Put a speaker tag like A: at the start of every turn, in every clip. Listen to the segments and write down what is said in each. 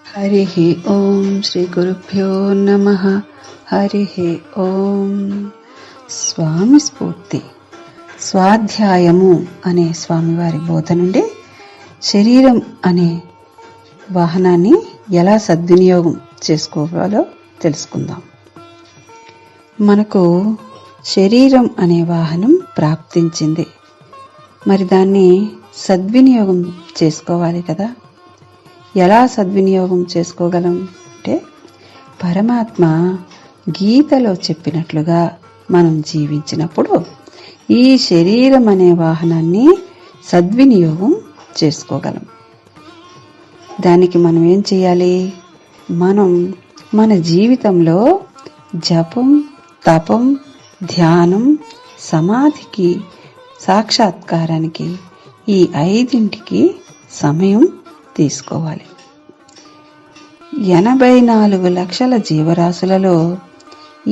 A: హరి ఓం శ్రీ గురుభ్యో నమః. హరి ఓం. స్వామి స్ఫూర్తి. స్వాధ్యాయము అనే స్వామివారి బోధ నుండి శరీరం అనే వాహనాన్ని ఎలా సద్వినియోగం చేసుకోవాలో తెలుసుకుందాం. మనకు శరీరం అనే వాహనం ప్రాప్తించింది, మరి దాన్ని సద్వినియోగం చేసుకోవాలి కదా. ఎలా సద్వినియోగం చేసుకోగలం అంటే, పరమాత్మ గీతలో చెప్పినట్లుగా మనం జీవించినప్పుడు ఈ శరీరం అనే వాహనాన్ని సద్వినియోగం చేసుకోగలం. దానికి మనం ఏం చేయాలి? మనం మన జీవితంలో జపం, తపం, ధ్యానం, సమాధికి, సాక్షాత్కారానికి ఈ 5ంటికి సమయం తీసుకోవాలి. 84 లక్షల జీవరాశులలో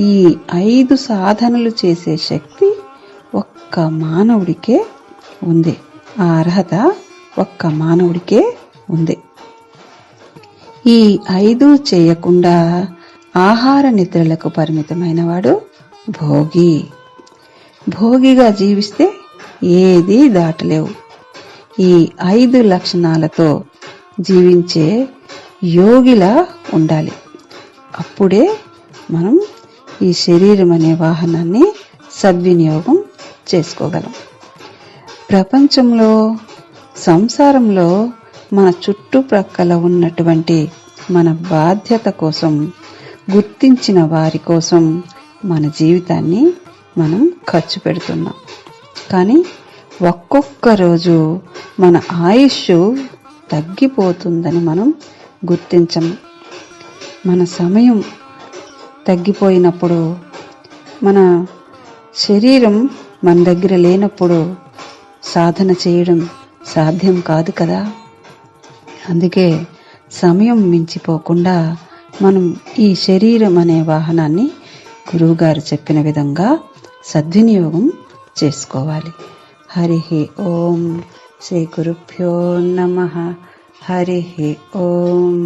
A: ఈ 5 సాధనలు చేసే శక్తి ఒక్క మానవుడికే ఉంది. ఆ అర్హత ఒక్క మానవుడికే ఉంది. ఈ 5 చేయకుండా ఆహార నిద్రలకు పరిమితమైన వాడు భోగి. భోగిగా జీవిస్తే ఏదీ దాటలేవు. ఈ 5 లక్షణాలతో జీవించే యోగిలా ఉండాలి. అప్పుడే మనం ఈ శరీరం అనే వాహనాన్ని సద్వినియోగం చేసుకోగలం. ప్రపంచంలో, సంసారంలో మన చుట్టుప్రక్కల ఉన్నటువంటి మన బాధ్యత కోసం, గుర్తించిన వారి కోసం మన జీవితాన్ని మనం ఖర్చు పెడుతున్నాం. కానీ ఒక్కొక్క రోజు మన ఆయుష్ తగ్గిపోతుందని మనం గుర్తించం. మన సమయం తగ్గిపోయినప్పుడు, మన శరీరం మన దగ్గర లేనప్పుడు సాధన చేయడం సాధ్యం కాదు కదా. అందుకే సమయం మించిపోకుండా మనం ఈ శరీరం అనే వాహనాన్ని గురువుగారు చెప్పిన విధంగా సద్వినియోగం చేసుకోవాలి. హరి ఓం. శ్రీ గురుభ్యో నమః. హరి ఓం.